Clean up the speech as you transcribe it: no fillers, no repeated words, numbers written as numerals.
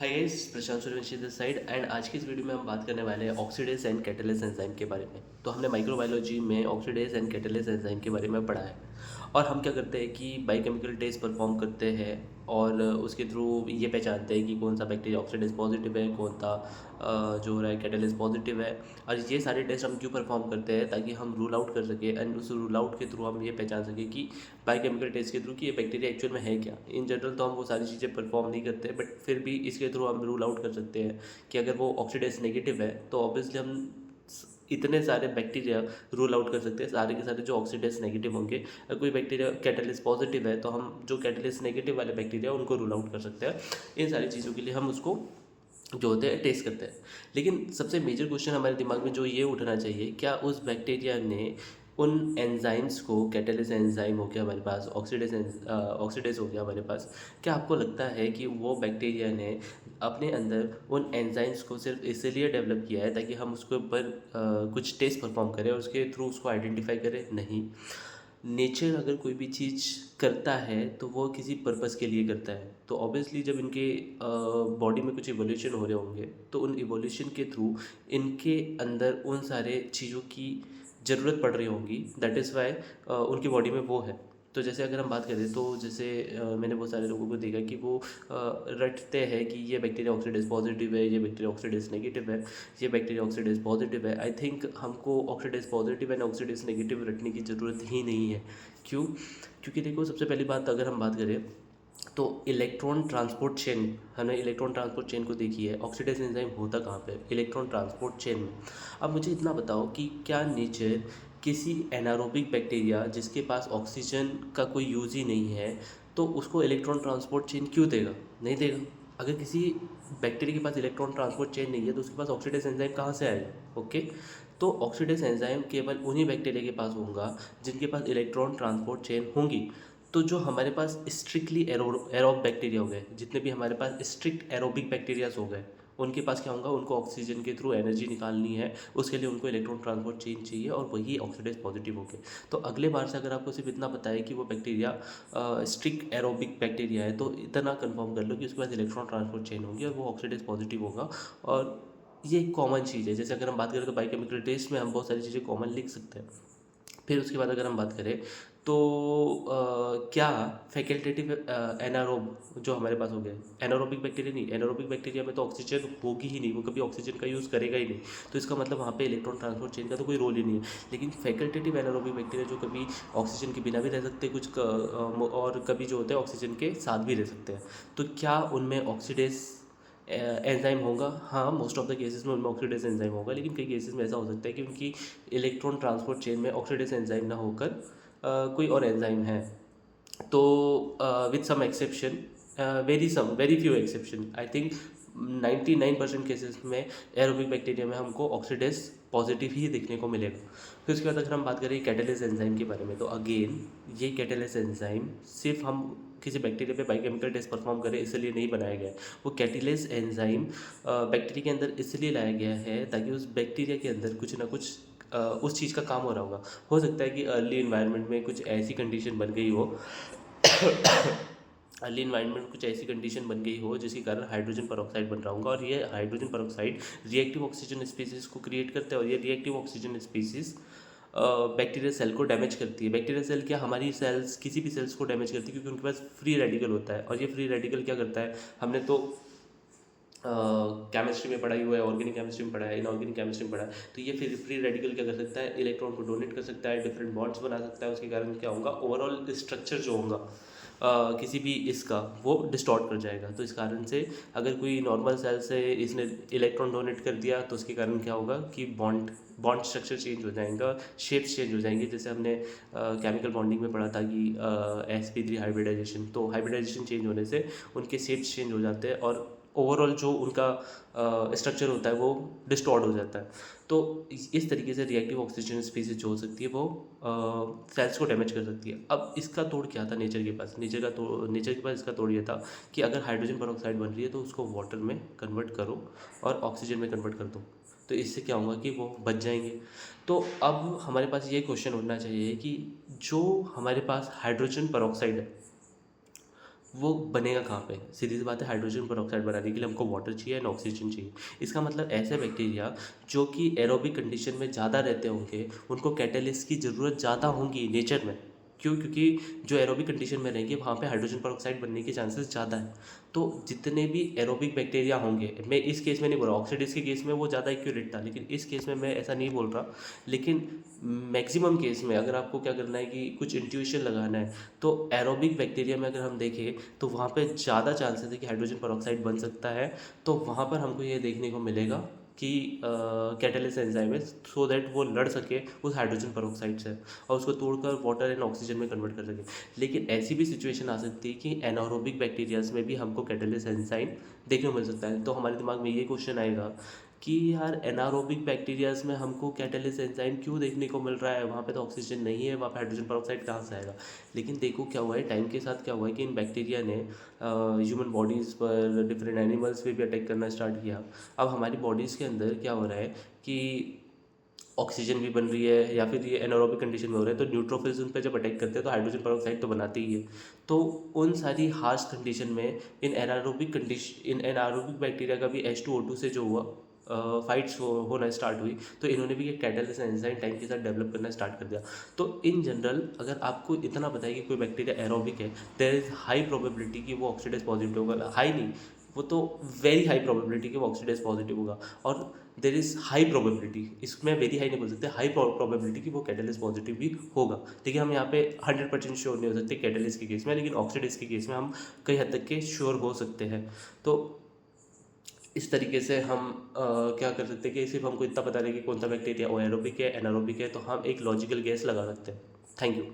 Hi guys, Prashant Suryavanshi this side and आज की इस वीडियो में हम बात करने वाले हैं ऑक्सीडेज एंड कैटालिस एंजाइम के बारे में। तो हमने माइक्रोबायोलॉजी में ऑक्सीडेज एंड कैटालिस एंजाइम के बारे में पढ़ा है और हम क्या करते हैं कि बायोकेमिकल टेस्ट परफॉर्म करते हैं और उसके थ्रू ये पहचानते हैं कि कौन सा बैक्टीरिया ऑक्सीडेज पॉजिटिव है, कौन सा जो हो रहा है कैटालिस पॉजिटिव है। और ये सारे टेस्ट हम क्यों परफॉर्म करते हैं, ताकि हम रूल आउट कर सकें एंड उस रूल आउट के थ्रू हम ये पहचान सकें कि बायोकेमिकल टेस्ट के थ्रू कि ये बैक्टीरिया एक्चुअल में है क्या। इन जनरल तो हम वो सारी चीज़ें परफॉर्म नहीं करते, बट फिर भी इसके थ्रू हम रूल आउट कर सकते हैं कि अगर वो ऑक्सीडेज नेगेटिव है तो ऑब्वियसली हम इतने सारे बैक्टीरिया रूल आउट कर सकते हैं, सारे के सारे जो ऑक्सीडेज नेगेटिव होंगे। अगर कोई बैक्टीरिया कैटालिस पॉजिटिव है तो हम जो कैटालिस नेगेटिव वाले बैक्टीरिया उनको रूल आउट कर सकते हैं। इन सारी चीज़ों के लिए हम उसको जो होते हैं टेस्ट करते हैं। लेकिन सबसे मेजर क्वेश्चन हमारे दिमाग में जो ये उठना चाहिए, क्या उस बैक्टीरिया ने उन एंजाइम्स को, कैटालिस एंजाइम हो गया हमारे पास, ऑक्सीडेज हो गया हमारे पास, क्या आपको लगता है कि वो बैक्टीरिया ने अपने अंदर उन एंजाइम्स को सिर्फ इसलिए डेवलप किया है ताकि हम उसके ऊपर कुछ टेस्ट परफॉर्म करें और उसके थ्रू उसको आइडेंटिफाई करें? नहीं। नेचर अगर कोई भी चीज़ करता है तो वो किसी पर्पस के लिए करता है। तो ऑब्वियसली जब इनके बॉडी में कुछ इवोल्यूशन हो रहे होंगे तो उन इवोल्यूशन के थ्रू इनके अंदर उन सारे चीज़ों की ज़रूरत पड़ रही होगी। दैट इज़ वाई उनकी बॉडी में वो है। तो जैसे अगर हम बात करें तो जैसे मैंने बहुत सारे लोगों को देखा कि वो रटते हैं कि ये बैक्टीरिया ऑक्सीडेज पॉजिटिव है, ये बैक्टीरिया ऑक्सीडेज नेगेटिव है, ये बैक्टीरिया ऑक्सीडेज पॉजिटिव है। आई थिंक हमको oxidase positive and oxidase negative रटने की ज़रूरत ही नहीं है। क्यों? क्योंकि देखो, सबसे पहली बात अगर हम बात करें तो इलेक्ट्रॉन ट्रांसपोर्ट चेन, हमने इलेक्ट्रॉन ट्रांसपोर्ट चेन को देखी है। ऑक्सीडेज एंजाइम होता कहाँ पे? इलेक्ट्रॉन ट्रांसपोर्ट चेन में। अब मुझे इतना बताओ कि क्या नेचर किसी एनारोबिक बैक्टीरिया जिसके पास ऑक्सीजन का कोई यूज़ ही नहीं है तो उसको इलेक्ट्रॉन ट्रांसपोर्ट चेन क्यों देगा? नहीं देगा। अगर किसी बैक्टीरिया के पास इलेक्ट्रॉन ट्रांसपोर्ट चेन नहीं है तो उसके पास ऑक्सीडेज एंजाइम कहाँ से आएगा? ओके। तो ऑक्सीडेज एंजाइम केवल उन्हीं बैक्टीरिया के पास होगा जिनके पास इलेक्ट्रॉन ट्रांसपोर्ट चेन होंगी। तो जो हमारे पास स्ट्रिक्टली एरोब बैक्टीरिया हो गए, जितने भी हमारे पास स्ट्रिक्ट एरोबिक बैक्टीरियाज हो गए, उनके पास क्या होगा? उनको ऑक्सीजन के थ्रू एनर्जी निकालनी है, उसके लिए उनको इलेक्ट्रॉन ट्रांसपोर्ट चेन चाहिए और वही ऑक्सीडेज पॉजिटिव हो गए। तो अगले बार से अगर आपको सिर्फ इतना पता है कि वो बैक्टीरिया स्ट्रिक्ट एरोबिक बैक्टीरिया है तो इतना कंफर्म कर लो कि उसके पास इलेक्ट्रॉन ट्रांसपोर्ट चेन होगी और वो ऑक्सीडेज पॉजिटिव होगा। और ये एक कॉमन चीज़ है। जैसे अगर हम बात करें तो बायोकेमिकल टेस्ट में हम बहुत सारी चीज़ें कॉमन लिख सकते हैं। फिर उसके बाद अगर हम बात करें तो क्या फैकल्टेटिव एनारोब जो हमारे पास हो गया, एनारोबिक बैक्टीरिया नहीं, एनारोबिक बैक्टीरिया में तो ऑक्सीजन होगी ही नहीं, वो कभी ऑक्सीजन का यूज़ करेगा ही नहीं। तो इसका मतलब वहाँ पे इलेक्ट्रॉन ट्रांसपोर्ट चेन का तो कोई रोल ही नहीं है। लेकिन फैकल्टेटिव एनारोबिक बैक्टीरिया जो कभी ऑक्सीजन के बिना भी रह सकते हैं और कभी जो होते हैं ऑक्सीजन के साथ भी रह सकते हैं, तो क्या उनमें ऑक्सीडेज एंजाइम होगा? हाँ, मोस्ट ऑफ द केसेस में उनमें ऑक्सीडेज एंजाइम होगा। लेकिन कई केसेस में ऐसा हो सकता है कि उनकी इलेक्ट्रॉन ट्रांसपोर्ट चेन में ऑक्सीडेज एंजाइम ना होकर कोई और एंजाइम है। तो with some exception, very few exception, I think 99% cases में एरोबिक बैक्टीरिया में हमको ऑक्सीडेज पॉजिटिव ही देखने को मिलेगा। फिर उसके बाद अगर हम बात करें कैटालिस एंजाइम के बारे में, तो अगेन ये कैटालिस एंजाइम सिर्फ हम किसी बैक्टीरिया पे बायोकेमिकल टेस्ट परफॉर्म करें इसलिए नहीं बनाया गया है। वो कैटालिस एंजाइम बैक्टीरिया के अंदर इसलिए लाया गया है ताकि उस बैक्टीरिया के अंदर कुछ ना कुछ उस चीज़ का काम हो रहा होगा। हो सकता है कि अर्ली इन्वायरमेंट में कुछ ऐसी कंडीशन बन गई हो अर्ली इन्वायरमेंट में कुछ ऐसी कंडीशन बन गई हो जिसके कारण हाइड्रोजन परऑक्साइड बन रहा होगा, और ये hydrogen peroxide reactive oxygen species को क्रिएट करता है और ये reactive oxygen species bacteria cell को डैमेज करती है। बैक्टीरिया सेल क्या, हमारी सेल्स, किसी भी सेल्स को डैमेज करती है, क्योंकि उनके पास फ्री रेडिकल होता है। और ये फ्री रेडिकल क्या करता है, हमने तो केमिस्ट्री में पढ़ा ही हुआ है, ऑर्गेनिक केमिस्ट्री में पढ़ा है, इनऑर्गेनिक केमिस्ट्री में पढ़ा है। तो ये फिर फ्री रेडिकल क्या कर सकता है, इलेक्ट्रॉन को डोनेट कर सकता है, डिफरेंट बॉन्ड्स बना सकता है। उसके कारण क्या होगा, ओवरऑल स्ट्रक्चर जो होगा किसी भी इसका, वो डिस्टॉर्ट कर जाएगा। तो इस कारण से अगर कोई नॉर्मल सेल से इसने इलेक्ट्रॉन डोनेट कर दिया तो उसके कारण क्या होगा कि बॉन्ड स्ट्रक्चर चेंज हो जाएगा, शेप्स चेंज हो जाएंगे। जैसे हमने केमिकल बॉन्डिंग में पढ़ा था कि sp3 हाइब्रिडाइजेशन, तो हाइब्रिडाइजेशन चेंज होने से उनके शेप्स चेंज हो जाते हैं और ओवरऑल जो उनका स्ट्रक्चर होता है वो डिस्टॉर्ट हो जाता है। तो इस तरीके से रिएक्टिव ऑक्सीजन स्पीसीज जो हो सकती है वो सेल्स को डैमेज कर सकती है। अब इसका तोड़ क्या था नेचर के पास? नेचर के पास इसका तोड़ ये था कि अगर हाइड्रोजन परऑक्साइड बन रही है तो उसको वाटर में कन्वर्ट करो और ऑक्सीजन में कन्वर्ट कर दो। तो इससे क्या होगा कि वो बच जाएंगे। तो अब हमारे पास ये क्वेश्चन उठना चाहिए कि जो हमारे पास हाइड्रोजन परऑक्साइड है वो बनेगा कहाँ पे? सीधी सी बात है, हाइड्रोजन पेरोक्साइड बनाने के लिए हमको वाटर चाहिए एंड ऑक्सीजन चाहिए। इसका मतलब ऐसे बैक्टीरिया जो कि एरोबिक कंडीशन में ज़्यादा रहते होंगे, उनको कैटेलिस्ट की ज़रूरत ज़्यादा होंगी नेचर में। क्यों? क्योंकि जो एरोबिक कंडीशन में रहेंगे वहाँ पे हाइड्रोजन पेरोक्साइड बनने के चांसेस ज़्यादा है। तो जितने भी एरोबिक बैक्टीरिया होंगे, मैं इस केस में नहीं बोल रहा, ऑक्सीडेज के केस में वो ज़्यादा एक्यूरेट था, लेकिन इस केस में मैं ऐसा नहीं बोल रहा। लेकिन मैक्सिमम केस में अगर आपको क्या करना है कि कुछ इंट्यूशन लगाना है, तो एरोबिक बैक्टीरिया में अगर हम देखें तो वहाँ पे ज़्यादा चांसेस है कि हाइड्रोजन पेरोक्साइड बन सकता है। तो वहाँ पर हमको ये देखने को मिलेगा कि कैटालिस्ट एंजाइम है, सो दैट वो लड़ सके उस हाइड्रोजन पेरोक्साइड से और उसको तोड़कर वाटर एंड ऑक्सीजन में कन्वर्ट कर सके। लेकिन ऐसी भी सिचुएशन आ सकती है कि एनारोबिक बैक्टीरियाज में भी हमको कैटालिस्ट एंजाइम देखने को मिल सकता है। तो हमारे दिमाग में ये क्वेश्चन आएगा कि यार एनारोबिक बैक्टीरियाज में हमको कैटालिस्ट एंजाइम क्यों देखने को मिल रहा है? वहाँ पे तो ऑक्सीजन नहीं है, वहाँ पे हाइड्रोजन पेरोक्साइड कहाँ से आएगा? लेकिन देखो क्या हुआ है, टाइम के साथ क्या हुआ है कि इन बैक्टीरिया ने ह्यूमन बॉडीज़ पर, डिफरेंट एनिमल्स पे भी अटैक करना स्टार्ट किया। अब हमारी बॉडीज़ के अंदर क्या हो रहा है कि ऑक्सीजन भी बन रही है या फिर ये एनारोबिक कंडीशन में हो रहा है, तो न्यूट्रोफिल्स उन पे जब अटैक करते हैं तो हाइड्रोजन पेरोक्साइड तो बनाते ही है। तो उन सारी हार्श कंडीशन में इन एनारोबिक बैक्टीरिया का भी H2O2 से जो हुआ फाइट्स होना स्टार्ट हुई, तो इन्होंने भी एक कैटालिस्ट एंजाइम टाइम के साथ डेवलप करना स्टार्ट कर दिया। तो इन जनरल अगर आपको इतना पता है कि कोई बैक्टीरिया एरोबिक है, देयर इज़ हाई प्रोबेबिलिटी कि वो ऑक्सीडेज पॉजिटिव होगा। हाई नहीं, वो तो वेरी हाई प्रोबेबिलिटी कि वो ऑक्सीडेज पॉजिटिव होगा। और देर इज़ हाई प्रोबेबिलिटी, इसमें वेरी हाई नहीं बोल सकते, हाई प्रोबेबिलिटी कि वो कैटालिस्ट पॉजिटिव भी होगा। देखिए हम यहाँ पे 100% श्योर नहीं हो सकते कैटालिस्ट के केस में, लेकिन ऑक्सीडेज के केस में हम कई हद तक के श्योर हो सकते हैं। तो इस तरीके से हम क्या कर सकते हैं कि सिर्फ हमको इतना पता रहे कि कौन सा बैक्टीरिया एरोबिक है, एनारोबिक है, तो हम एक लॉजिकल गैस लगा सकते हैं। Thank you.